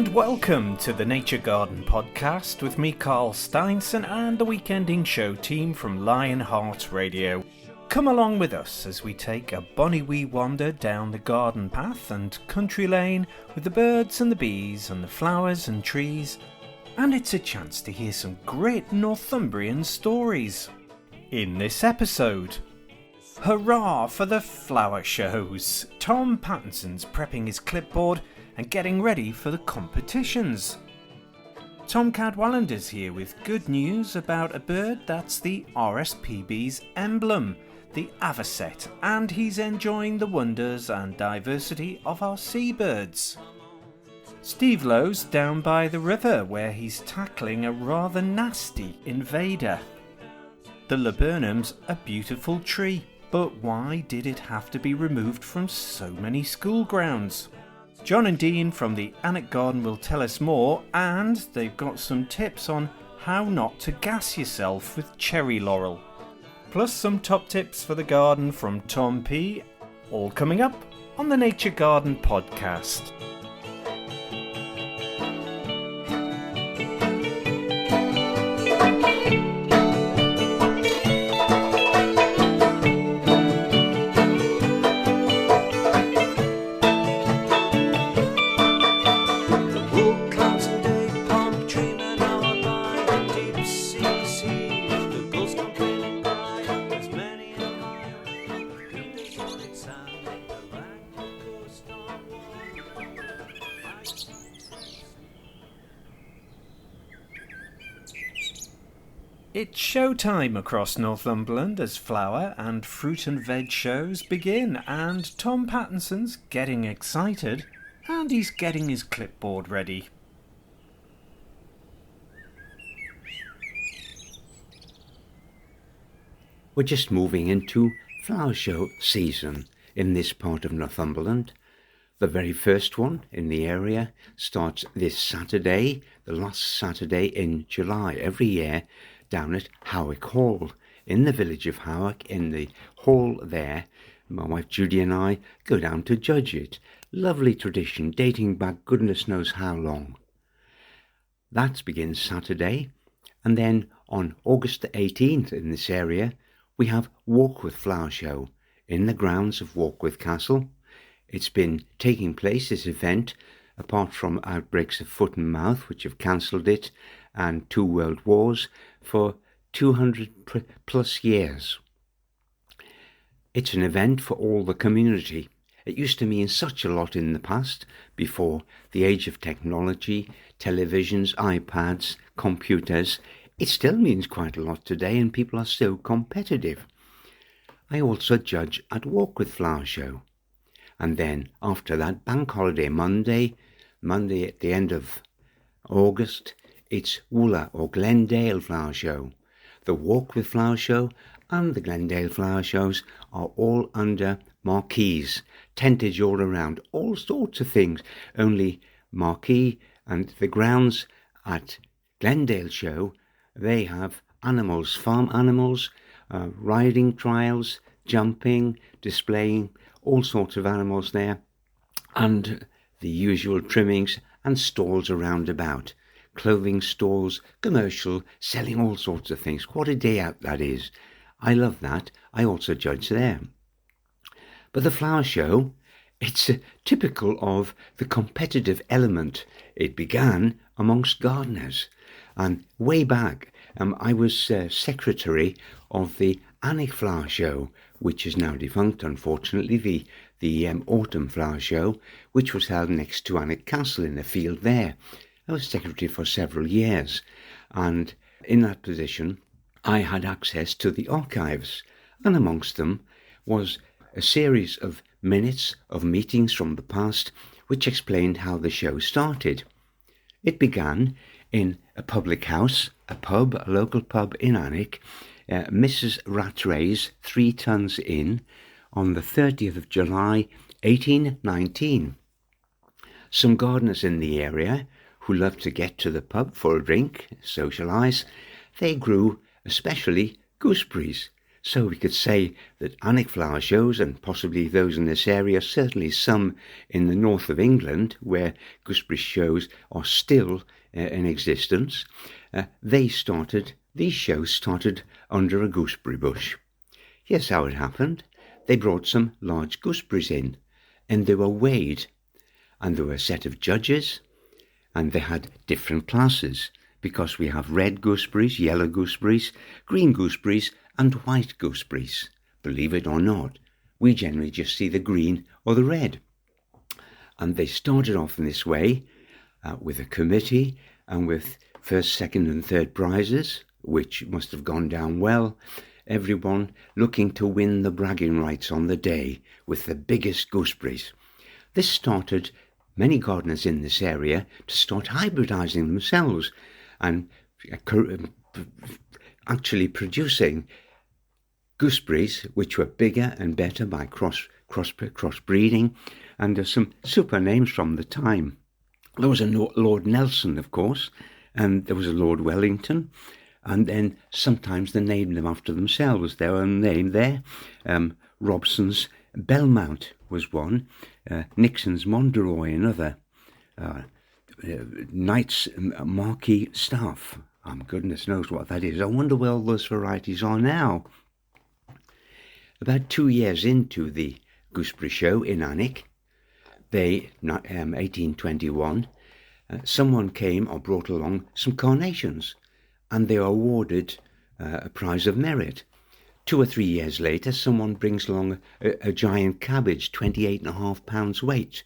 And welcome to the Nature Garden podcast with me, Carl Steinson, and the weekending show team from Lionheart Radio. Come along with us as we take a bonny wee wander down the garden path and country lane with the birds and the bees and the flowers and trees, and it's a chance to hear some great Northumbrian stories. In this episode, hurrah for the flower shows! Tom Pattinson's prepping his clipboard and getting ready for the competitions. Tom Cadwallender's here with good news about a bird that's the RSPB's emblem, the avocet, and he's enjoying the wonders and diversity of our seabirds. Steve Lowe's down by the river where he's tackling a rather nasty invader. The laburnum's a beautiful tree, but why did it have to be removed from so many schoolgrounds? John and Dean from the Alnwick Garden will tell us more, and they've got some tips on how not to gas yourself with cherry laurel. Plus some top tips for the garden from Tom P. All coming up on the Nature Garden podcast. It's showtime across Northumberland as flower and fruit and veg shows begin, and Tom Pattinson's getting excited and he's getting his clipboard ready. We're just moving into flower show season in this part of Northumberland. The very first one in the area starts this Saturday, the last Saturday in July every year, down at Howick Hall, in the village of Howick, in the hall there. My wife Judy and I go down to judge it. Lovely tradition dating back goodness knows how long. That begins Saturday, and then on August the 18th in this area we have Warkworth Flower Show in the grounds of Warkworth Castle. It's been taking place, this event, apart from outbreaks of foot and mouth which have cancelled it, and 2 world wars, for 200 plus years. It's an event for all the community. It used to mean such a lot in the past, before the age of technology, televisions, iPads, computers. It still means quite a lot today, and people are so competitive. I also judge at Warkworth Flower Show. And then after that, Bank Holiday Monday at the end of August, it's Wooler or Glendale Flower Show. The Warkworth Flower Show and the Glendale Flower Shows are all under marquees, tentage all around, all sorts of things. Only marquee and the grounds at Glendale Show, they have animals, farm animals, riding trials, jumping, displaying, all sorts of animals there, and the usual trimmings and stalls around about. Clothing stores, commercial, selling all sorts of things. What a day out that is. I love that. I also judge there. But the flower show, it's typical of the competitive element. It began amongst gardeners. And way back, I was secretary of the Alnwick Flower Show, which is now defunct, unfortunately, the autumn flower show, which was held next to Alnwick Castle in the field there. I was secretary for several years, and in that position I had access to the archives, and amongst them was a series of minutes of meetings from the past which explained how the show started. It began in a public house, a local pub in Alnwick, Mrs. Rattray's 3 Tons Inn, on the 30th of July 1819. Some gardeners in the area who loved to get to the pub for a drink, socialise, they grew especially gooseberries. So we could say that Alnwick flower shows, and possibly those in this area, certainly some in the north of England where gooseberry shows are still in existence, these shows started under a gooseberry bush. Here's how it happened. They brought some large gooseberries in, and they were weighed, and there were a set of judges, and they had different classes, because we have red gooseberries, yellow gooseberries, green gooseberries, and white gooseberries. Believe it or not, we generally just see the green or the red. And they started off in this way, with a committee and with first, second and third prizes, which must have gone down well. Everyone looking to win the bragging rights on the day with the biggest gooseberries. This started many gardeners in this area to start hybridizing themselves and actually producing gooseberries which were bigger and better by crossbreeding, and there's some super names from the time. There was a Lord Nelson, of course, and there was a Lord Wellington, and then sometimes they named them after themselves, their own name there. Robson's Belmont was one, Nixon's Monderoy another, Knight's Marquis Staff. Goodness knows what that is. I wonder where all those varieties are now. About 2 years into the gooseberry show in Alnwick, 1821, someone came or brought along some carnations, and they are awarded a prize of merit. 2 or 3 years later, someone brings along a giant cabbage, 28.5 pounds weight.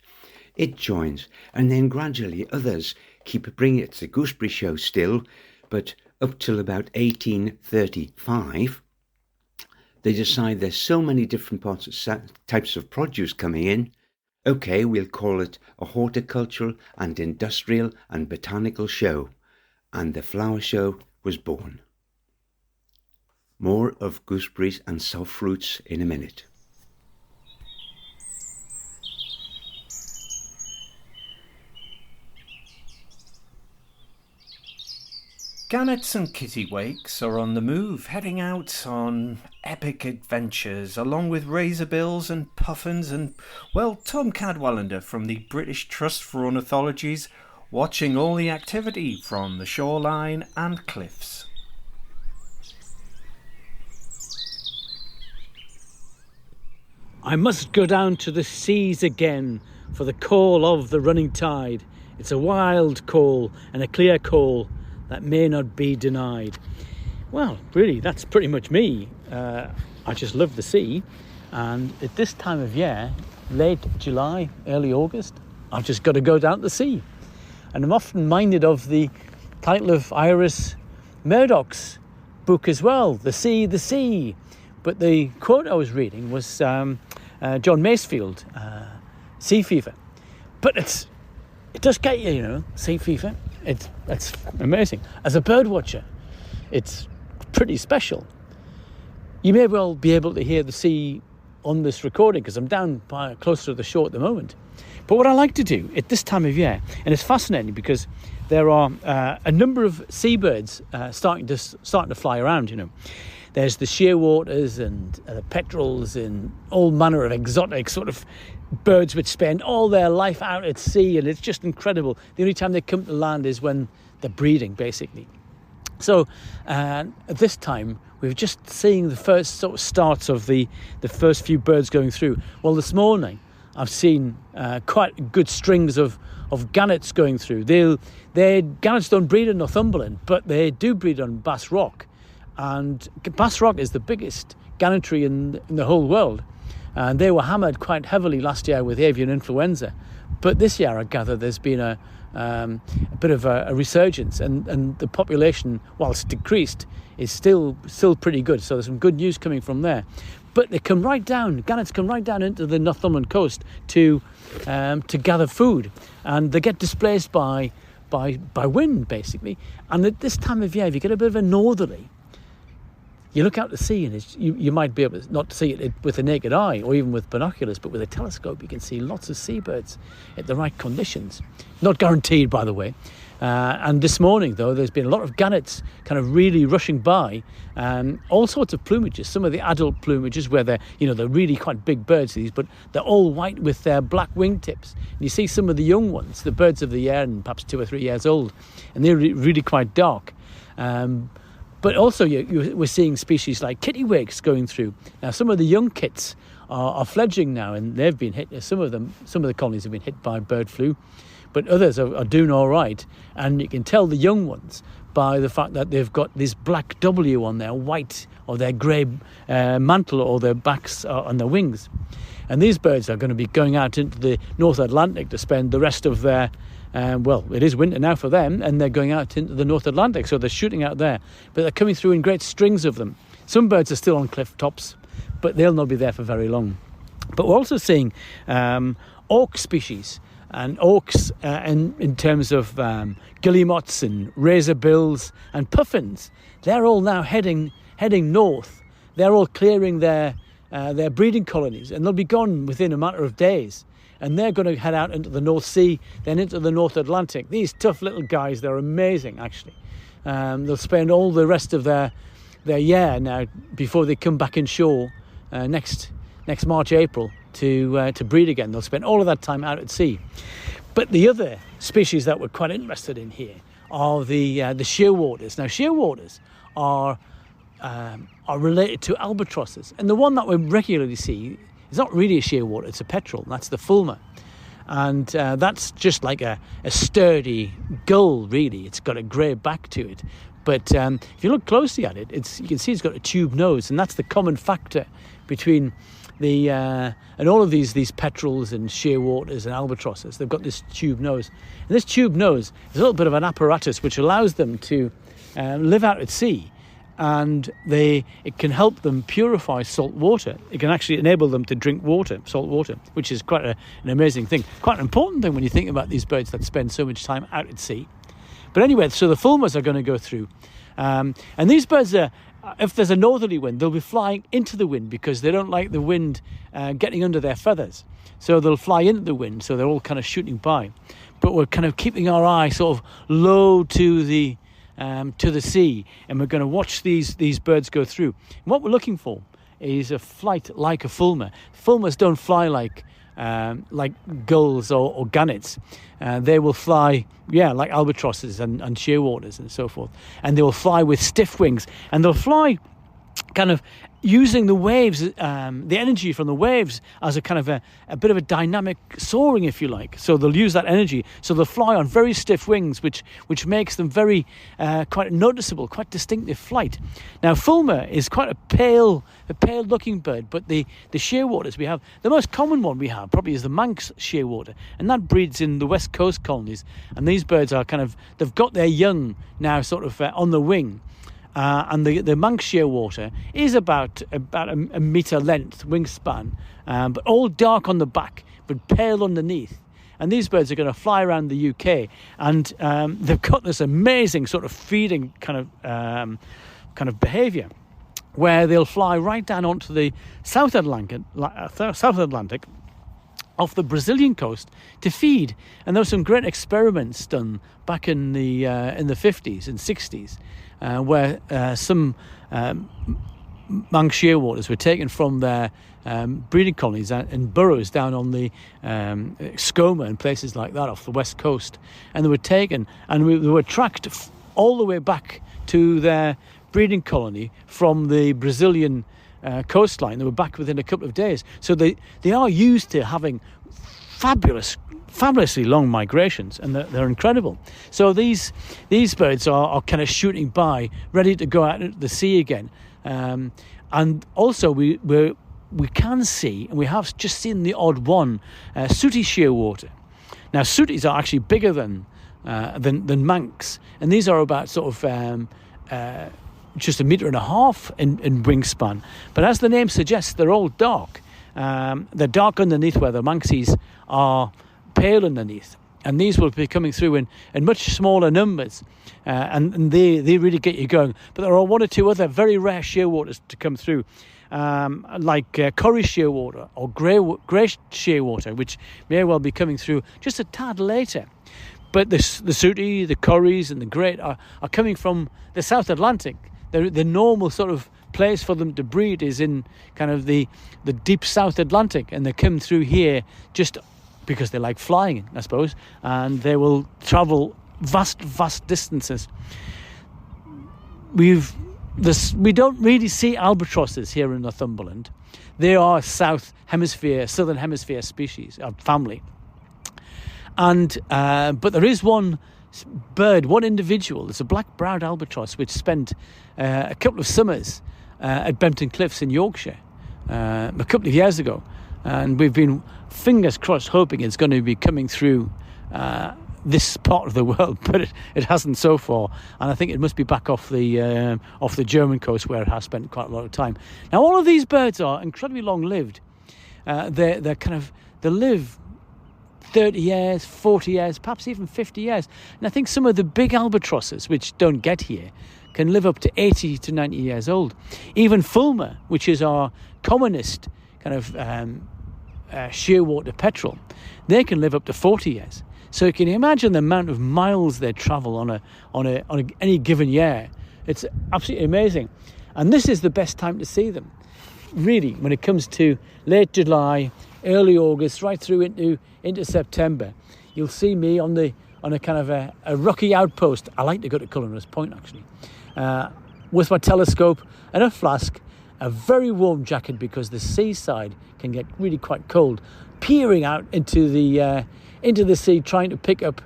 It joins, and then gradually others keep bringing it to the gooseberry show still, but up till about 1835, they decide there's so many different types of produce coming in. Okay, we'll call it a horticultural and industrial and botanical show. And the flower show was born. More of gooseberries and soft fruits in a minute. Gannets and kittiwakes are on the move, heading out on epic adventures, along with razorbills and puffins and, well, Tom Cadwallender from the British Trust for Ornithologies, watching all the activity from the shoreline and cliffs. I must go down to the seas again for the call of the running tide. It's a wild call and a clear call that may not be denied. Well, really, that's pretty much me. I just love the sea, and at this time of year, late July, early August, I've just got to go down to the sea. And I'm often minded of the title of Iris Murdoch's book as well, The Sea, the Sea. But the quote I was reading was John Masefield, sea fever. But it does get you, sea fever. It's amazing. As a bird watcher, it's pretty special. You may well be able to hear the sea on this recording because I'm down close to the shore at the moment. But what I like to do at this time of year, and it's fascinating because there are a number of seabirds starting to fly around. There's the shearwaters and the petrels and all manner of exotic sort of birds which spend all their life out at sea, and it's just incredible. The only time they come to land is when they're breeding, basically. So at this time, we're just seeing the first sort of starts of the first few birds going through. Well, this morning, I've seen quite good strings of gannets going through. Gannets don't breed in Northumberland, but they do breed on Bass Rock. And Bass Rock is the biggest gannetry in the whole world. And they were hammered quite heavily last year with avian influenza. But this year, I gather, there's been a bit of a resurgence. And the population, whilst decreased, is still pretty good. So there's some good news coming from there. But they come right down, gannets come right down into the Northumberland coast to gather food. And they get displaced by wind, basically. And at this time of year, if you get a bit of a northerly, you look out to sea and you might be able not to see it with the naked eye or even with binoculars, but with a telescope you can see lots of seabirds at the right conditions. Not guaranteed, by the way. And this morning, though, there's been a lot of gannets kind of really rushing by, all sorts of plumages. Some of the adult plumages where they're really quite big birds, these, but they're all white with their black wingtips. And you see some of the young ones, the birds of the air, and perhaps 2 or 3 years old, and they're really quite dark. But also we're seeing species like kittiwakes going through. Now, some of the young kits are fledgling now, and they've been hit. Some of the colonies have been hit by bird flu, but others are doing all right. And you can tell the young ones by the fact that they've got this black W on their white or their grey mantle or their backs on their wings. And these birds are going to be going out into the North Atlantic to spend the rest of their it is winter now for them, and they're going out into the North Atlantic, so they're shooting out there. But they're coming through in great strings of them. Some birds are still on cliff tops, but they'll not be there for very long. But we're also seeing auk species, and auks in terms of guillemots and razorbills and puffins. They're all now heading north. They're all clearing their breeding colonies, and they'll be gone within a matter of days. And they're going to head out into the North Sea, then into the North Atlantic. These tough little guys, they're amazing, actually. They'll spend all the rest of their year now before they come back inshore next March, April to breed again. They'll spend all of that time out at sea. But the other species that we're quite interested in here are the shearwaters. Now, shearwaters are related to albatrosses, and the one that we regularly see. It's not really a shearwater, it's a petrel, and that's the fulmar. And that's just like a sturdy gull, really. It's got a grey back to it. But if you look closely at it, you can see it's got a tube nose, and that's the common factor between and all of these petrels and shearwaters and albatrosses. They've got this tube nose. And this tube nose is a little bit of an apparatus which allows them to live out at sea. And it can help them purify salt water. It can actually enable them to drink salt water, which is quite an amazing thing. Quite an important thing when you think about these birds that spend so much time out at sea. But anyway, so the fulmars are going to go through. And these birds, if there's a northerly wind, they'll be flying into the wind because they don't like the wind getting under their feathers. So they'll fly into the wind, so they're all kind of shooting by. But we're kind of keeping our eye sort of low to the sea, and we're going to watch these birds go through. And what we're looking for is a flight like a fulmar. Fulmars don't fly like gulls or gannets. They will fly, like albatrosses and shearwaters and so forth. And they will fly with stiff wings, and they'll fly kind of using the waves, the energy from the waves as a kind of a bit of a dynamic soaring, if you like. So they'll use that energy. So they'll fly on very stiff wings, which makes them very quite noticeable, quite distinctive flight. Now, fulmar is quite a pale-looking bird, but the shearwaters we have, the most common one we have probably is the Manx shearwater, and that breeds in the West Coast colonies. And these birds are they've got their young now sort of on the wing. And the Manx shearwater is about a metre length wingspan, but all dark on the back, but pale underneath. And these birds are going to fly around the UK, and they've got this amazing sort of feeding kind of behaviour, where they'll fly right down onto the South Atlantic off the Brazilian coast to feed. And there were some great experiments done back in the 50s and 60s. Where some Manx shearwaters were taken from their breeding colonies and burrows down on the Skoma and places like that off the west coast, and they were taken and they were tracked all the way back to their breeding colony from the Brazilian coastline. They were back within a couple of days, so they are used to having fabulously long migrations, and they're incredible. So these birds are kind of shooting by, ready to go out into the sea again. And also we can see, and we have just seen the odd one, sooty shearwater. Now, sooties are actually bigger than Manx, and these are about sort of just 1.5 meters in wingspan. But as the name suggests, they're all dark. They're dark underneath, where the Manxies are pale underneath. and these will be coming through in much smaller numbers, and they really get you going. But there are one or two other very rare shearwaters to come through, like Corrie shearwater or grey shearwater, which may well be coming through just a tad later. But the sooty, the Corries and the great are coming from the South Atlantic. The normal sort of place for them to breed is in kind of the deep South Atlantic, and they come through here just because they like flying, I suppose, and they will travel vast distances. We don't really see albatrosses here in Northumberland. They are southern hemisphere species, family. And but there is one bird, one individual. It's a black-browed albatross which spent a couple of summers at Bempton Cliffs in Yorkshire a couple of years ago, and we've been fingers crossed hoping it's going to be coming through this part of the world, but it hasn't so far, and I think it must be back off the German coast where it has spent quite a lot of time. Now, all of these birds are incredibly long-lived. They live 30 years, 40 years, perhaps even 50 years. And I think some of the big albatrosses, which don't get here, can live up to 80 to 90 years old. Even Fulmar, which is our commonest kind of shearwater petrel, they can live up to 40 years. So you can imagine the amount of miles they travel on any given year. It's absolutely amazing. And this is the best time to see them, really, when it comes to late July, early August, right through into September. You'll see me on a kind of a rocky outpost. I like to go to Cullen's Point, actually, with my telescope and a flask, a very warm jacket because the seaside can get really quite cold, peering out into the sea, trying to pick up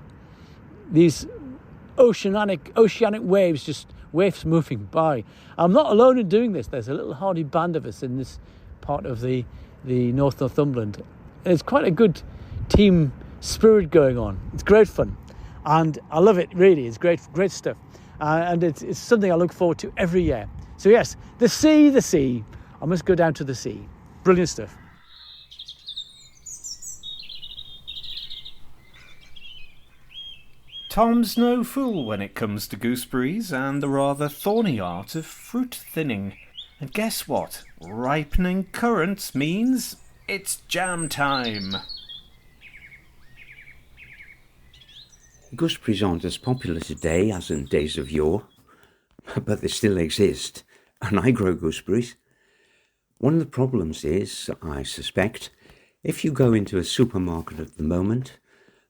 these oceanic waves, just waves moving by. I'm not alone in doing this. There's a little hardy band of us in this part of the North Northumberland. It's quite a good team spirit going on. It's great fun, and I love it. Really, it's great stuff, and it's something I look forward to every year. So yes, the sea. I must go down to the sea. Brilliant stuff. Tom's no fool when it comes to gooseberries and the rather thorny art of fruit thinning. And guess what? Ripening currants means it's jam time. Gooseberries aren't as popular today as in days of yore, but they still exist, and I grow gooseberries. One of the problems is, I suspect, if you go into a supermarket at the moment,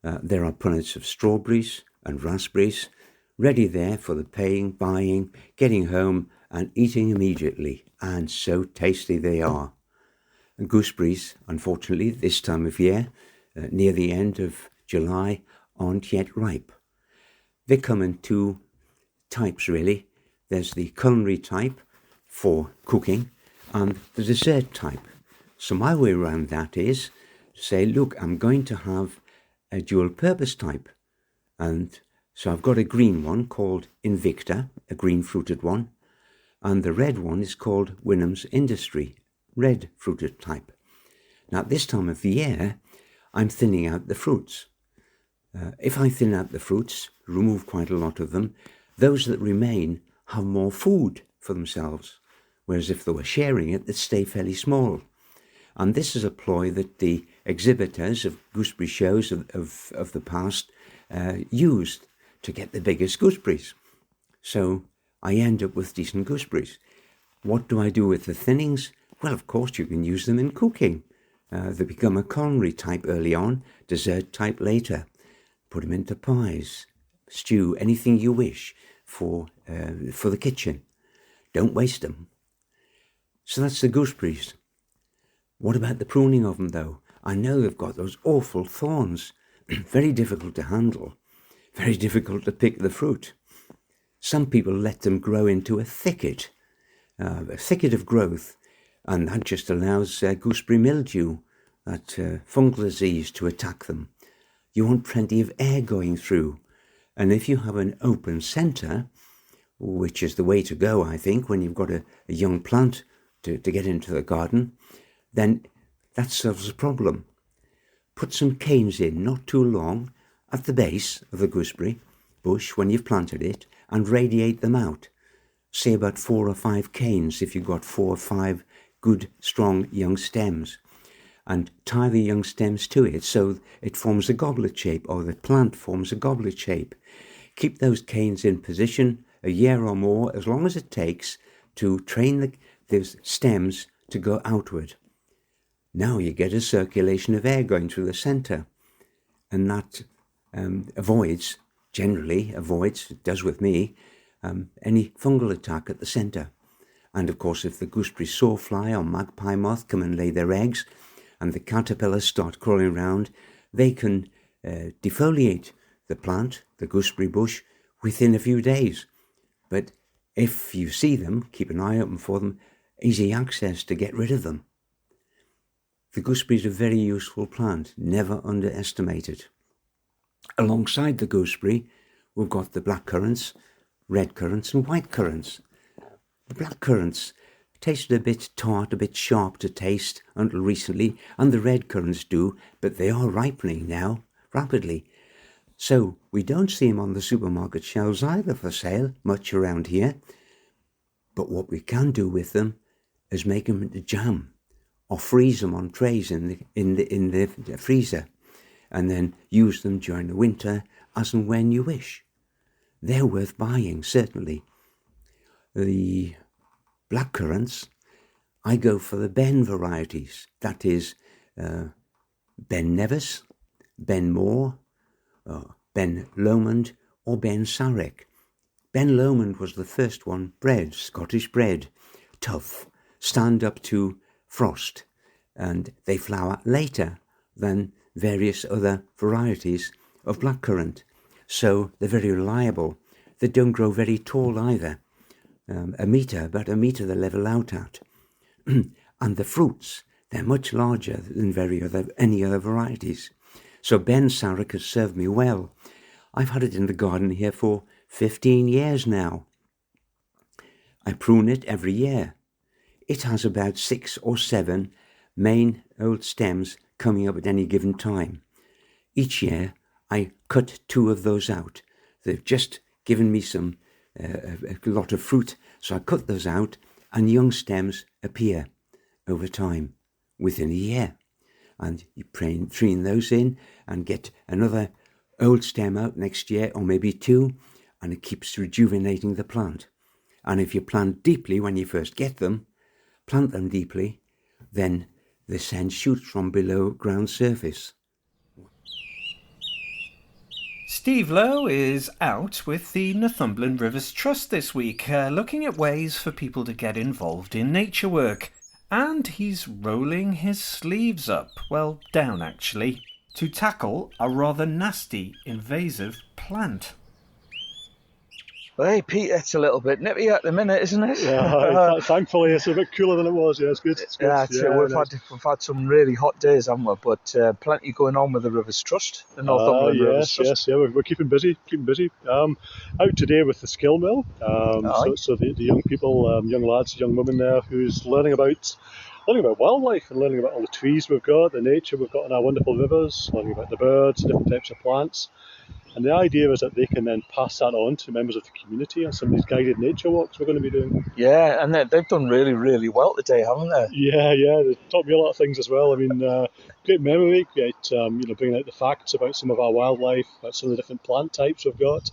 there are punnets of strawberries and raspberries ready there for the paying, buying, getting home and eating immediately, and so tasty they are. And gooseberries, unfortunately, this time of year, near the end of July, aren't yet ripe. They come in two types, really. There's the culinary type for cooking and the dessert type. So my way around that is to say, look, I'm going to have a dual purpose type. And so I've got a green one called Invicta, a green fruited one, and the red one is called Wynnham's Industry, red fruited type. Now at this time of the year, I'm thinning out the fruits. If I thin out the fruits, remove quite a lot of them, those that remain have more food for themselves, whereas if they were sharing it, they'd stay fairly small. And this is a ploy that the exhibitors of gooseberry shows of the past used to get the biggest gooseberries. So I end up with decent gooseberries. What do I do with the thinnings? Well, of course, you can use them in cooking. They become a culinary type early on, dessert type later. Put them into pies, stew, anything you wish for the kitchen. Don't waste them. So that's the gooseberries. What about the pruning of them, though? I know they've got those awful thorns. Very difficult to handle. Very difficult to pick the fruit. Some people let them grow into a thicket of growth, and that just allows gooseberry mildew, that fungal disease, to attack them. You want plenty of air going through, and if you have an open centre, which is the way to go, I think, when you've got a young plant to get into the garden, then that solves the problem. Put some canes in, not too long, at the base of the gooseberry bush when you've planted it and radiate them out. Say about 4 or 5 canes if you've got 4 or 5 good, strong young stems. And tie the young stems to it so it forms a goblet shape, or the plant forms a goblet shape. Keep those canes in position a year or more, as long as it takes to train those stems to go outward. Now you get a circulation of air going through the centre, and that generally avoids, it does with me, any fungal attack at the centre. And of course, if the gooseberry sawfly or magpie moth come and lay their eggs, and the caterpillars start crawling around, they can defoliate the plant, the gooseberry bush, within a few days. But if you see them, keep an eye open for them, easy access to get rid of them. The gooseberry is a very useful plant, never underestimated. Alongside the gooseberry, we've got the black currants, red currants and white currants. The black currants tasted a bit tart, a bit sharp to taste until recently, and the red currants do, but they are ripening now, rapidly. So we don't see them on the supermarket shelves either for sale, much around here. But what we can do with them is make them into jam, or freeze them on trays in the freezer, and then use them during the winter as and when you wish. They're worth buying, certainly. The black currants, I go for the Ben varieties. That is Ben Nevis, Ben Moore, Ben Lomond, or Ben Sarek. Ben Lomond was the first one bred, Scottish bred, tough, stand up to frost, and they flower later than various other varieties of blackcurrant. So they're very reliable. They don't grow very tall either. About a metre they level out at. And the fruits, they're much larger than any other varieties. So Ben Sarek has served me well. I've had it in the garden here for 15 years now. I prune it every year. It has about 6 or 7 main old stems coming up at any given time. Each year I cut 2 of those out. They've just given me a lot of fruit, so I cut those out, and young stems appear over time, within a year. And you prune those in and get another old stem out next year, or maybe 2, and it keeps rejuvenating the plant. And if you plant deeply when you first get them, plant them deeply, then the scent shoots from below ground surface. Steve Lowe is out with the Northumberland Rivers Trust this week, looking at ways for people to get involved in nature work. And he's rolling his sleeves up, well, down actually, to tackle a rather nasty invasive plant. Well, hey, Pete, it's a little bit nippy at the minute, isn't it? Yeah, thankfully it's a bit cooler than it was. Yeah, it's good. We've had some really hot days, haven't we? But plenty going on with the Rivers Trust, the Northumberland Rivers Trust. Yeah, we're keeping busy. Out today with the skill mill. So the young people, young lads, young women there, who's learning about wildlife and learning about all the trees we've got, the nature we've got in our wonderful rivers, learning about the birds, different types of plants. And the idea is that they can then pass that on to members of the community on some of these guided nature walks we're going to be doing. Yeah, and they've done really, really well today, haven't they? Yeah, they've taught me a lot of things as well. I mean, great memory, great, bringing out the facts about some of our wildlife, about some of the different plant types we've got.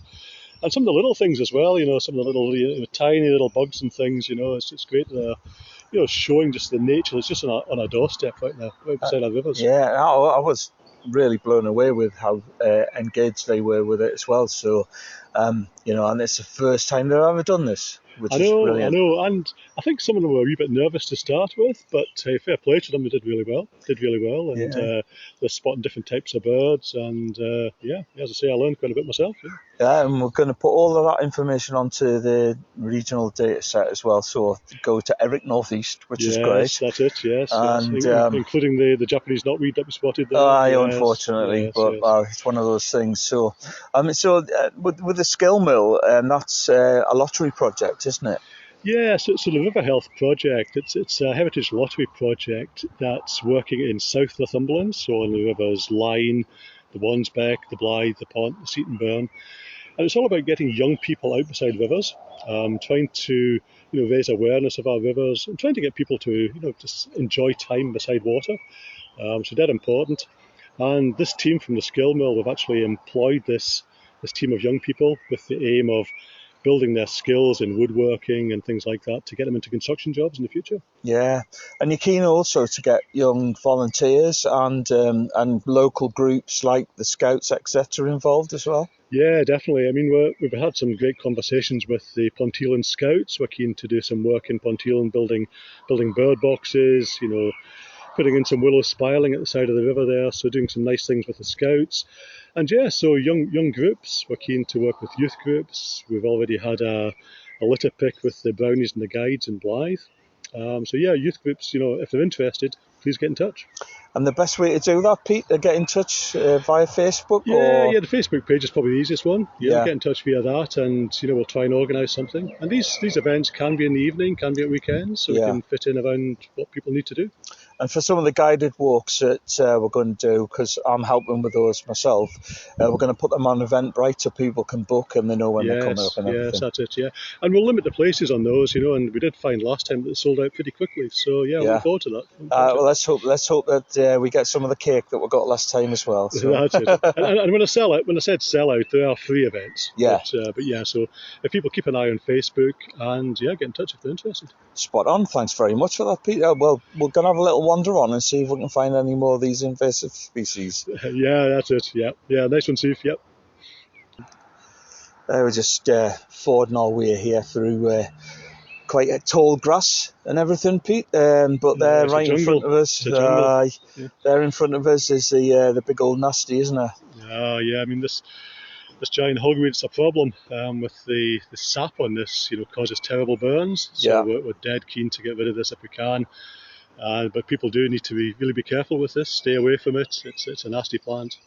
And some of the little things as well, some of the little, tiny little bugs and things, it's great showing just the nature. It's just on our doorstep right now, right beside our rivers. Yeah, I was really blown away with how engaged they were with it as well. So, and it's the first time they've ever done this, which is brilliant. I know, and I think some of them were a wee bit nervous to start with, but fair play to them, they did really well, and they're spotting different types of birds, and as I say, I learned quite a bit myself. Yeah, and we're going to put all of that information onto the regional data set as well, so go to Eric Northeast, which is great. That's it, yes. And, including the Japanese knotweed that we spotted there. Unfortunately, but it's one of those things. So, with the skill mill, that's a lottery project, isn't it? Yeah, so the River Health Project, it's a heritage lottery project that's working in South Northumberland, so on the rivers Lyne, the Wansbeck, the Blythe, the Pont, the Seaton Burn. And it's all about getting young people out beside rivers, trying to raise awareness of our rivers and trying to get people to just enjoy time beside water. So that's important. And this team from the Skill Mill, we've actually employed this team of young people with the aim of building their skills in woodworking and things like that to get them into construction jobs in the future. Yeah, and you're keen also to get young volunteers and local groups like the Scouts, etc., involved as well. Yeah, definitely. I mean, we've had some great conversations with the Ponteelan Scouts. We're keen to do some work in Ponteelan, building bird boxes, putting in some willow spiling at the side of the river there, so doing some nice things with the Scouts. And yeah, so young groups, we're keen to work with youth groups. We've already had a litter pick with the Brownies and the Guides in Blythe. So yeah, youth groups, if they're interested, please get in touch. And the best way to do that, Pete, to get in touch via Facebook? Yeah, the Facebook page is probably the easiest one. Yeah, get in touch via that, and we'll try and organise something. And these events can be in the evening, can be at weekends, so we can fit in around what people need to do. And for some of the guided walks that we're going to do, because I'm helping with those myself, we're going to put them on Eventbrite so people can book and they know when they're coming up and everything. Yes, that's it, yeah. And we'll limit the places on those, and we did find last time that they sold out pretty quickly. So, yeah, we'll look forward to that. Well, let's hope that we get some of the cake that we got last time as well. So. That's it. And when I said sell out, there are free events. Yeah. But yeah, so if people keep an eye on Facebook and, get in touch if they're interested. Spot on. Thanks very much for that, Peter. Well, we're going to have a little wander on and see if we can find any more of these invasive species. Yeah, that's it. Yeah, nice one, Steve. Yep. We're just fording our way here through quite a tall grass and everything, Pete. But they're right in front of us. There in front of us is the big old nasty, isn't it? Yeah. I mean, this giant hogweed's a problem with the sap on this. Causes terrible burns. So we're dead keen to get rid of this if we can. But people do need to really be careful with this. Stay away from it. It's a nasty plant.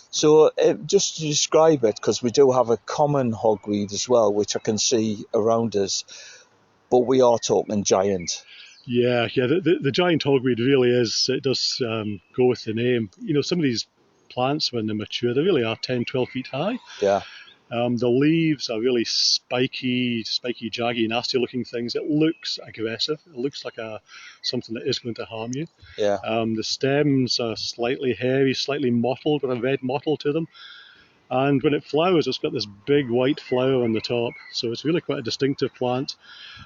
So just to describe it, because we do have a common hogweed as well, which I can see around us, but we are talking giant. Yeah. The giant hogweed really is. It does go with the name. Some of these plants, when they're mature, they really are 10, 12 feet high. Yeah. The leaves are really spiky, jaggy, nasty-looking things. It looks aggressive. It looks like something that is going to harm you. Yeah. The stems are slightly hairy, slightly mottled, with a red mottle to them. And when it flowers, it's got this big white flower on the top. So it's really quite a distinctive plant.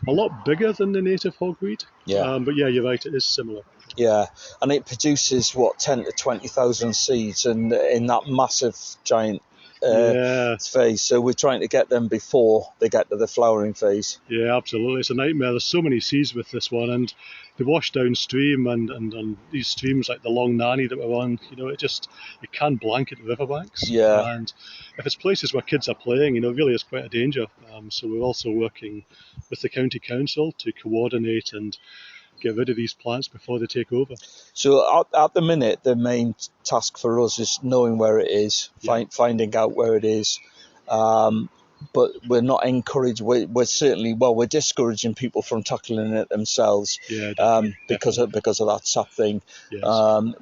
A lot bigger than the native hogweed. Yeah. But yeah, you're right, it is similar. Yeah, and it produces, 10 to 20,000 seeds and in that massive giant phase. So we're trying to get them before they get to the flowering phase. Yeah, absolutely. It's a nightmare. There's so many seeds with this one, and they wash downstream, and these streams like the Long Nanny that we're on, it can blanket the riverbanks. Yeah. And if it's places where kids are playing, really is quite a danger. So we're also working with the county council to coordinate and get rid of these plants before they take over. So at the minute, the main task for us is knowing where it is, finding out where it is. But we're not encouraged. We're certainly we're discouraging people from tackling it themselves. Yeah, because of that sap thing. Yes.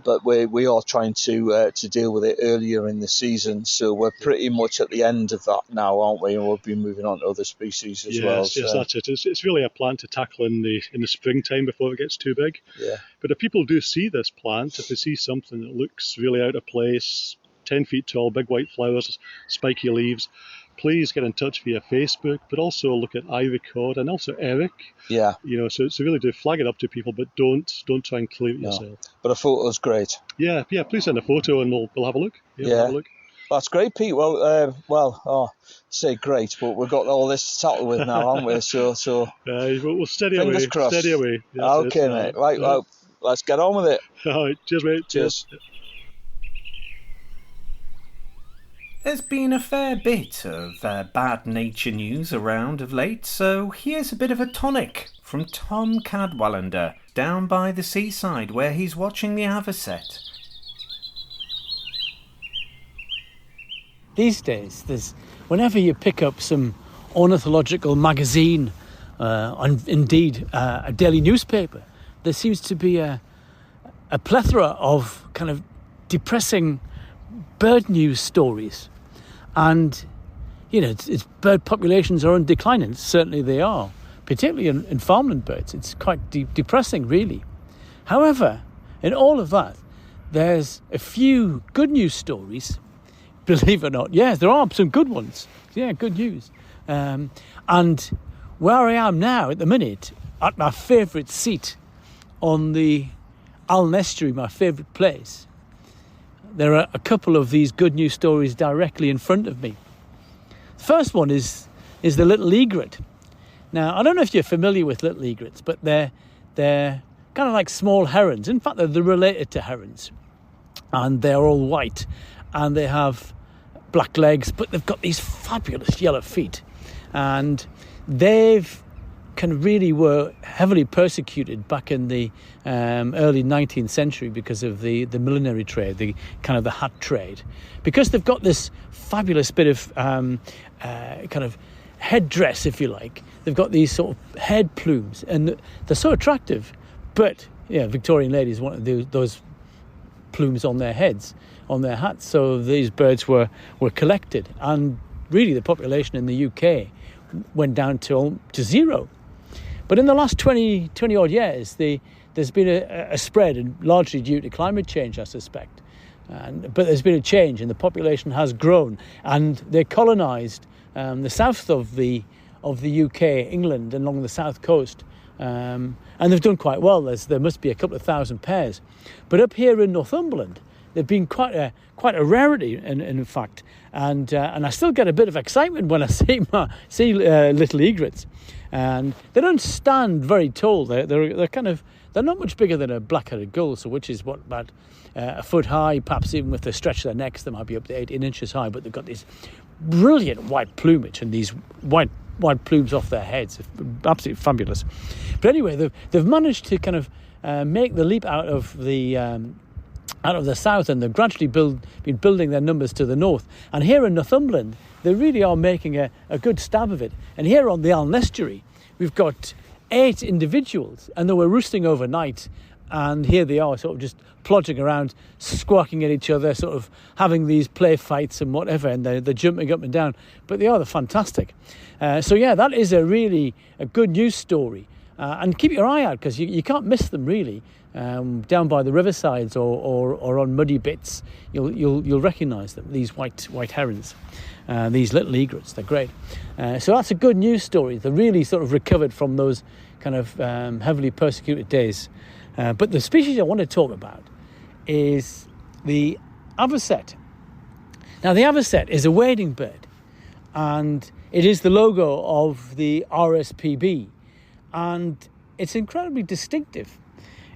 But we are trying to deal with it earlier in the season. So we're pretty much at the end of that now, aren't we? And we'll be moving on to other species as well. Yes, that's it. It's really a plant to tackle in the springtime before it gets too big. Yeah. But if people do see this plant, if they see something that looks really out of place, 10 feet tall, big white flowers, spiky leaves, please get in touch via Facebook, but also look at iRecord and also Eric. Yeah. So really do flag it up to people, but don't try and claim it yourself. But a photo's great. Yeah. Please send a photo and we'll have a look. We'll have a look. That's great, Pete. Say great, but we've got all this to tackle with now, haven't we? So. We'll steady away. Fingers crossed. Steady away. Yes, okay, mate. Right. Well, let's get on with it. All right. Cheers, mate. Cheers. There's been a fair bit of bad nature news around of late, so here's a bit of a tonic from Tom Cadwallender down by the seaside where he's watching the Avocet. These days, whenever you pick up some ornithological magazine, indeed a daily newspaper, there seems to be a plethora of kind of depressing bird news stories. And, it's bird populations are on decline, and certainly they are, particularly in farmland birds. It's quite depressing, really. However, in all of that, there's a few good news stories, believe it or not. Yes, there are some good ones. Yeah, good news. And where I am now at the minute, at my favourite seat on the Aln Estuary, my favourite place, there are a couple of these good news stories directly in front of me. The first one is the little egret. Now, I don't know if you're familiar with little egrets, but they're kind of like small herons. In fact, they're related to herons. And they're all white. And they have black legs, but they've got these fabulous yellow feet. And they've really were heavily persecuted back in the early 19th century because of the millinery trade, the hat trade. Because they've got this fabulous bit of headdress, if you like. They've got these sort of head plumes, and they're so attractive. But Victorian ladies wanted those plumes on their heads, on their hats. So these birds were collected, and really the population in the UK went down to zero. But in the last 20 odd years, there's been a spread, and largely due to climate change, I suspect. But there's been a change, and the population has grown, and they colonised the south of the UK, England, and along the south coast. And they've done quite well. There must be a couple of thousand pairs. But up here in Northumberland, they've been quite a rarity, in fact. And I still get a bit of excitement when I see little egrets. And they don't stand very tall. They're not much bigger than a black-headed gull, so which is about a foot high. Perhaps even with the stretch of their necks, they might be up to 18 inches high. But they've got this brilliant white plumage and these white plumes off their heads. It's absolutely fabulous. But anyway, they've managed to make the leap out of the south, and they've gradually been building their numbers to the north. And here in Northumberland, they really are making a good stab of it. And here on the Aln Estuary, we've got 8 individuals, and they were roosting overnight. And here they are, sort of just plodding around, squawking at each other, sort of having these play fights and whatever, and they're jumping up and down. But they're fantastic. That is a good news story. And keep your eye out, because you can't miss them, really. Down by the riversides or on muddy bits, you'll recognise them. These white herons, these little egrets, they're great. So that's a good news story. They really sort of recovered from those heavily persecuted days. But the species I want to talk about is the avocet. Now, the avocet is a wading bird, and it is the logo of the RSPB, and it's incredibly distinctive.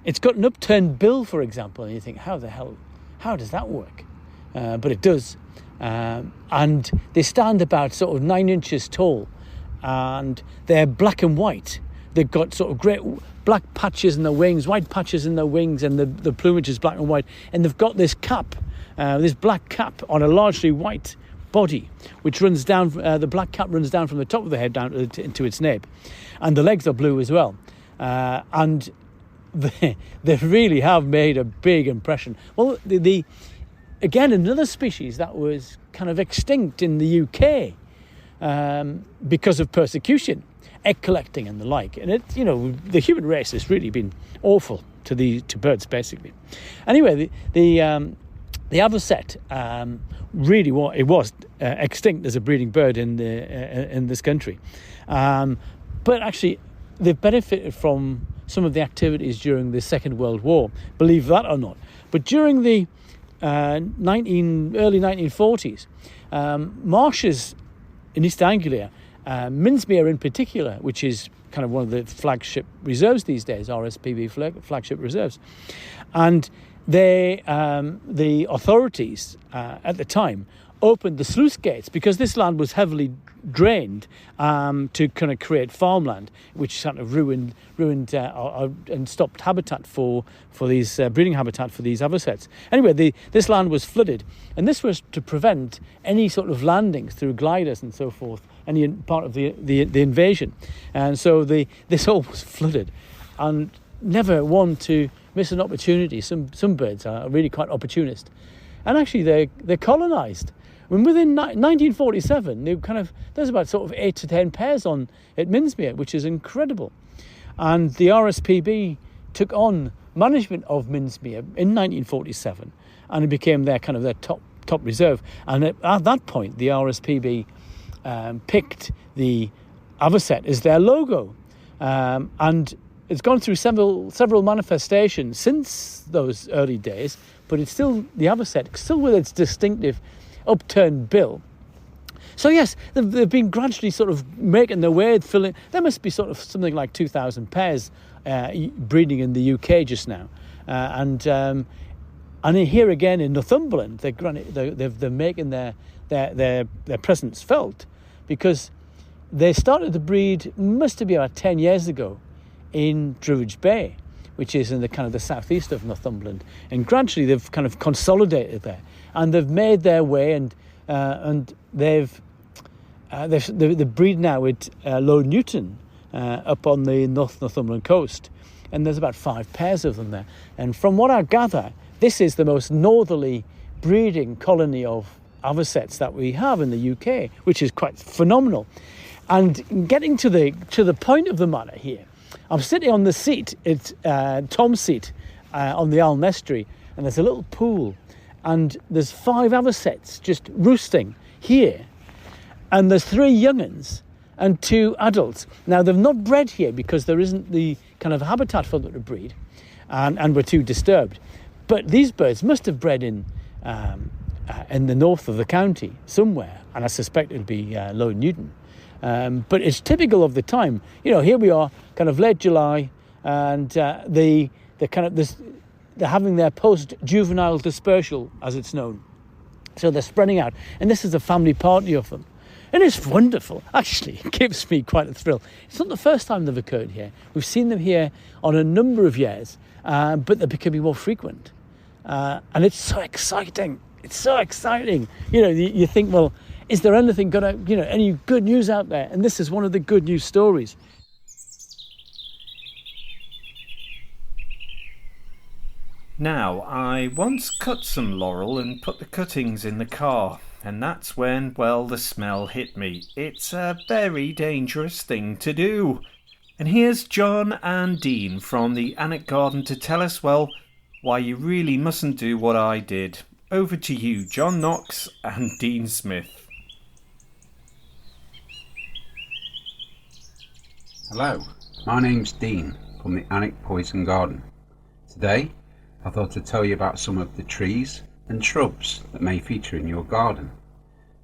It's got an upturned bill, for example, and you think, how does that work? But it does. And they stand about sort of 9 inches tall, and they're black and white. They've got sort of great black patches in their wings, white patches in their wings, and the plumage is black and white. And they've got this cap, this black cap on a largely white body, which runs down, the black cap runs down from the top of the head down into its nape. And the legs are blue as well. And they really have made a big impression. Well, again, another species that was kind of extinct in the UK because of persecution, egg collecting and the like. And the human race has really been awful to birds, basically. Anyway, the avocet really was extinct as a breeding bird in this country, but actually they've benefited from some of the activities during the Second World War, believe that or not. But during the early 1940s, marshes in East Anglia, Minsmere in particular, which is kind of one of the flagship reserves these days, RSPB flagship reserves, and the authorities at the time opened the sluice gates because this land was heavily drained to kind of create farmland, which sort of ruined and stopped habitat for these breeding habitat for these avocets. Anyway, this land was flooded, and this was to prevent any sort of landings through gliders and so forth, any part of the invasion. And so this all was flooded, and never one to miss an opportunity. Some birds are really quite opportunist. and actually they're colonised. When within 1947, there's about sort of 8 to 10 pairs on at Minsmere, which is incredible. And the RSPB took on management of Minsmere in 1947, and it became their top reserve. And at that point, the RSPB picked the Avocet as their logo, and it's gone through several manifestations since those early days. But it's still the Avocet, still with its distinctive upturned bill. So yes, they've been gradually sort of making their way, filling. There must be sort of something like 2,000 pairs breeding in the UK just now, and here again in Northumberland, they're making their presence felt, because they started to breed, must have been about 10 years ago, in Druridge Bay, which is in the southeast of Northumberland, and gradually they've kind of consolidated there, and they've made their way, and they're breeding now with Lowe Newton up on the North Northumberland coast, and there's about 5 pairs of them there. And from what I gather, this is the most northerly breeding colony of Avocets that we have in the UK, which is quite phenomenal. And getting to the point of the matter here, I'm sitting on the seat, it's Tom's seat on the Aln estuary, and there's a little pool, and there's 5 Avocets just roosting here, and there's 3 young'uns and 2 adults. Now, they've not bred here because there isn't the kind of habitat for them to breed, and we're too disturbed. But these birds must have bred in the north of the county somewhere, and I suspect it'll be Lowe Newton. But it's typical of the time. Here we are, kind of late July, and they're having their post-juvenile dispersal, as it's known. So they're spreading out, and this is a family party of them. And it's wonderful. Actually, it gives me quite a thrill. It's not the first time they've occurred here. We've seen them here on a number of years, but they're becoming more frequent. And it's so exciting. It's so exciting. You think, well, is there anything any good news out there? And this is one of the good news stories. Now, I once cut some laurel and put the cuttings in the car, and that's when, the smell hit me. It's a very dangerous thing to do. And here's John and Dean from the Alnwick Garden to tell us, why you really mustn't do what I did. Over to you, John Knox and Dean Smith. Hello, my name's Dean from the Alnwick Poison Garden. Today, I thought I'd tell you about some of the trees and shrubs that may feature in your garden.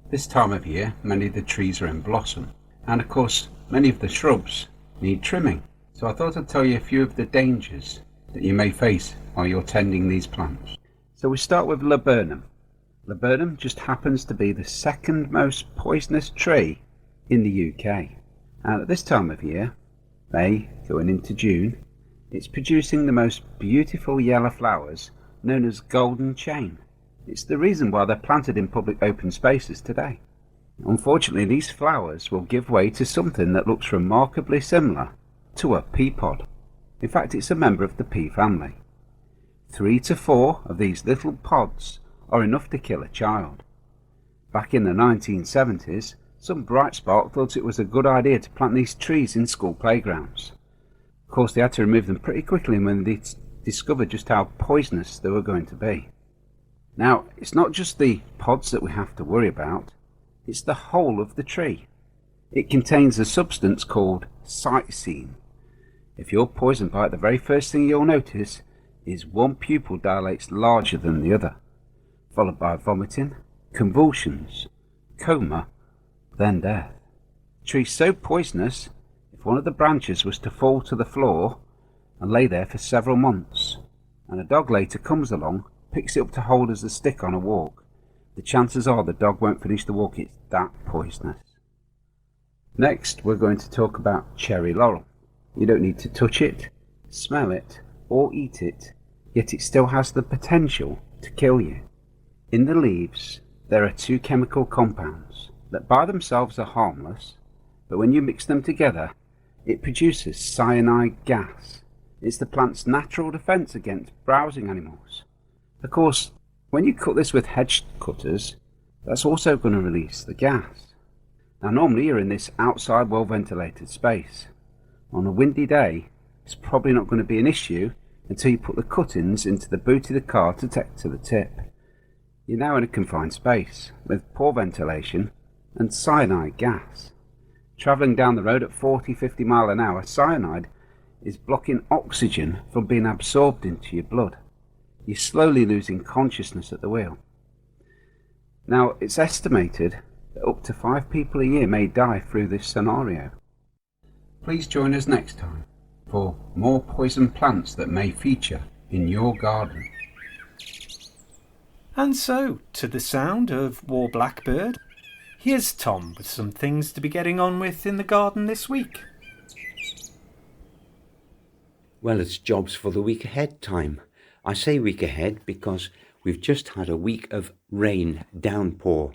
This time of year, many of the trees are in blossom, and of course, many of the shrubs need trimming. So I thought I'd tell you a few of the dangers that you may face while you're tending these plants. So we start with laburnum. Laburnum just happens to be the second most poisonous tree in the UK. And at this time of year, May going into June, it's producing the most beautiful yellow flowers known as golden chain. It's the reason why they're planted in public open spaces today. Unfortunately, these flowers will give way to something that looks remarkably similar to a pea pod. In fact, it's a member of the pea family. 3 to 4 of these little pods are enough to kill a child. Back in the 1970s, some bright spark thought it was a good idea to plant these trees in school playgrounds. Of course, they had to remove them pretty quickly when they discovered just how poisonous they were going to be. Now, it's not just the pods that we have to worry about, it's the whole of the tree. It contains a substance called cytisine. If you're poisoned by it, the very first thing you'll notice is one pupil dilates larger than the other, followed by vomiting, convulsions, coma, then death. The tree's so poisonous, if one of the branches was to fall to the floor and lay there for several months, and a dog later comes along, picks it up to hold as a stick on a walk, the chances are the dog won't finish the walk. It's that poisonous. Next, we're going to talk about cherry laurel. You don't need to touch it, smell it, or eat it, yet it still has the potential to kill you. In the leaves, there are 2 chemical compounds that by themselves are harmless, but when you mix them together, it produces cyanide gas. It's the plant's natural defense against browsing animals. Of course, When you cut this with hedge cutters, that's also going to release the gas. Now normally you're in this outside well ventilated space. On a windy day, it's probably not going to be an issue until you put the cuttings into the boot of the car to take to the tip. You're now in a confined space with poor ventilation and cyanide gas. Travelling down the road at 40-50 mile an hour, cyanide is blocking oxygen from being absorbed into your blood. You're slowly losing consciousness at the wheel. Now, it's estimated that up to 5 people a year may die through this scenario. Please join us next time for more poison plants that may feature in your garden. And so, to the sound of War Blackbird, here's Tom with some things to be getting on with in the garden this week. Well, it's jobs for the week ahead time. I say week ahead because we've just had a week of rain, downpour,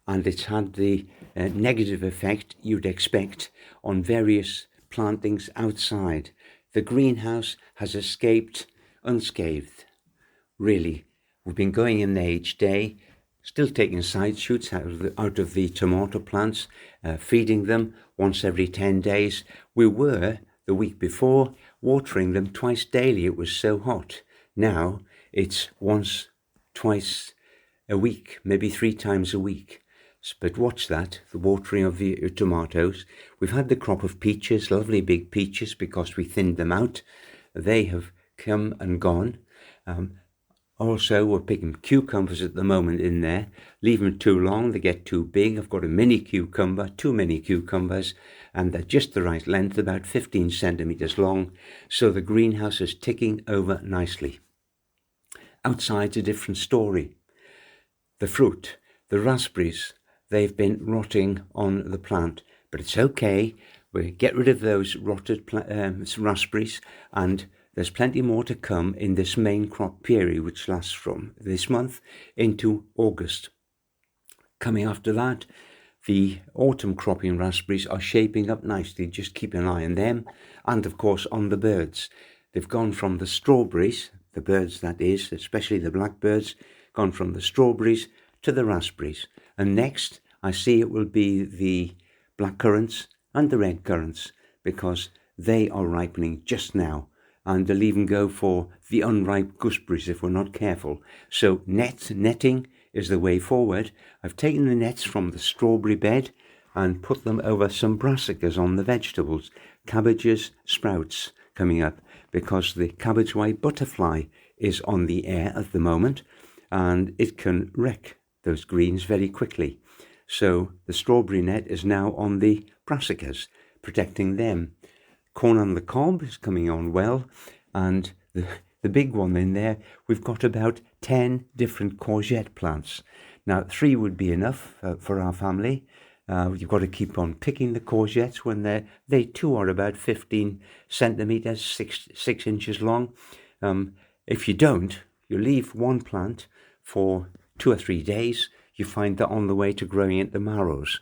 and it's had the negative effect you'd expect on various plantings outside. The greenhouse has escaped unscathed. Really, we've been going in there each day, still taking side shoots out of the tomato plants, feeding them once every 10 days. We were, the week before, watering them twice daily. It was so hot. Now it's once, twice a week, maybe 3 times a week. But watch that, the watering of the tomatoes. We've had the crop of peaches, lovely big peaches, because we thinned them out. They have come and gone. Also, we're picking cucumbers at the moment in there. Leave them too long, they get too big. I've got a mini cucumber, 2 mini cucumbers, and they're just the right length, about 15 centimetres long. So the greenhouse is ticking over nicely. Outside's a different story. The fruit, the raspberries, they've been rotting on the plant, but it's okay. We get rid of those rotted raspberries, and there's plenty more to come in this main crop period, which lasts from this month into August. Coming after that, the autumn cropping raspberries are shaping up nicely. Just keep an eye on them, and of course on the birds. They've gone from the strawberries, the birds that is, especially the blackbirds, gone from the strawberries to the raspberries. And next, I see it will be the black currants and the red currants, because they are ripening just now, and they'll even go for the unripe gooseberries if we're not careful. So netting is the way forward. I've taken the nets from the strawberry bed and put them over some brassicas on the vegetables, cabbages, sprouts coming up, because the cabbage white butterfly is on the air at the moment, and it can wreck those greens very quickly. So the strawberry net is now on the brassicas, protecting them. Corn on the cob is coming on well, and the big one in there, we've got about 10 different courgette plants. Now 3 would be enough for our family. You've got to keep on picking the courgettes when they too are about 15 centimetres, 6 inches long. If you don't, you leave one plant for 2 or 3 days, you find that on the way to growing into marrows.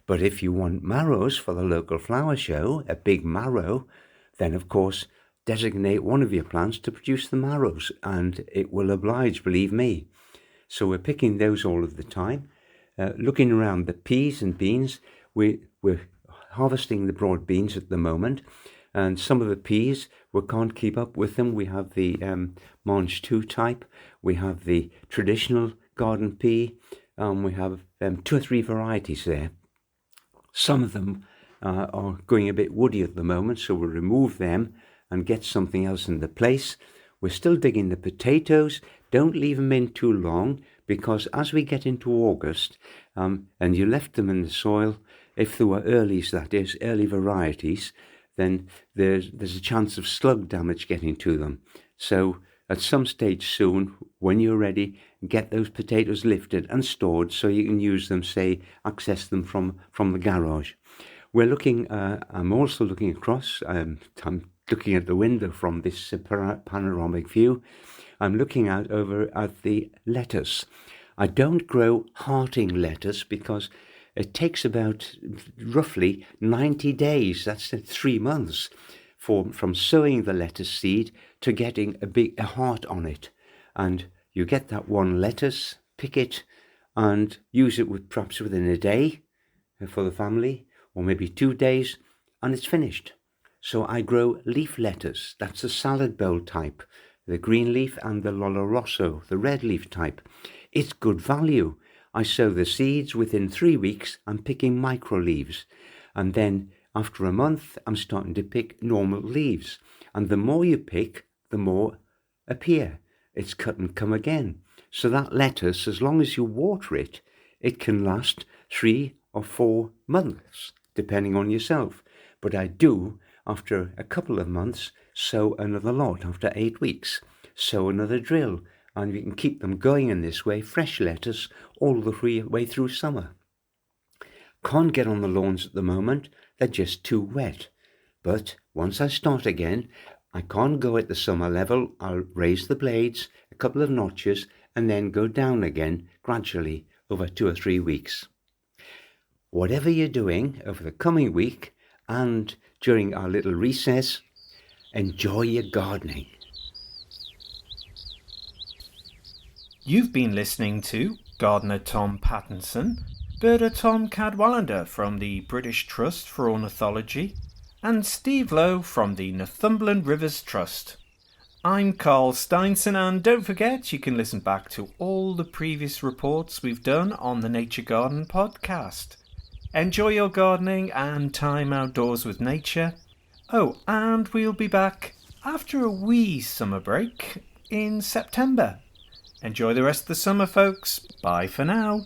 But if you want marrows for the local flower show, a big marrow, then of course designate one of your plants to produce the marrows, and it will oblige, believe me. So we're picking those all of the time. Looking around the peas and beans, we're harvesting the broad beans at the moment, and some of the peas, we can't keep up with them. We have the Mange 2 type, we have the traditional garden pea, we have 2 or 3 varieties there. Some of them are going a bit woody at the moment, so we'll remove them and get something else in the place. We're still digging the potatoes. Don't leave them in too long, because as we get into August, and you left them in the soil, if there were earlies, that is, early varieties, then there's a chance of slug damage getting to them. So at some stage soon, when you're ready, get those potatoes lifted and stored so you can use them, say, access them from the garage. We're looking, I'm also looking across, I'm looking at the window from this panoramic view. I'm looking out over at the lettuce. I don't grow hearting lettuce because it takes about roughly 90 days, that's 3 months, from sowing the lettuce seed to getting a heart on it. And You get that one lettuce, pick it and use it perhaps within a day for the family, or maybe 2 days, and it's finished. So I grow leaf lettuce. That's the salad bowl type, the green leaf, and the Lollo Rosso, the red leaf type. It's good value. I sow the seeds. Within 3 weeks, I'm picking micro leaves. And then after a month, I'm starting to pick normal leaves. And the more you pick, the more appear. It's cut and come again. So that lettuce, as long as you water it, it can last 3 or 4 months, depending on yourself. But I do, after a couple of months, sow another lot. After 8 weeks, sow another drill. And you can keep them going in this way, fresh lettuce, all the way through summer. Can't get on the lawns at the moment, they're just too wet. But once I start again, I can't go at the summer level. I'll raise the blades a couple of notches and then go down again gradually over 2 or 3 weeks. Whatever you're doing over the coming week and during our little recess, enjoy your gardening. You've been listening to Gardener Tom Pattinson, Birder Tom Cadwallender from the British Trust for Ornithology, and Steve Lowe from the Northumberland Rivers Trust. I'm Carl Steinson, and don't forget you can listen back to all the previous reports we've done on the Nature Garden podcast. Enjoy your gardening and time outdoors with nature. Oh, and we'll be back after a wee summer break in September. Enjoy the rest of the summer, folks. Bye for now.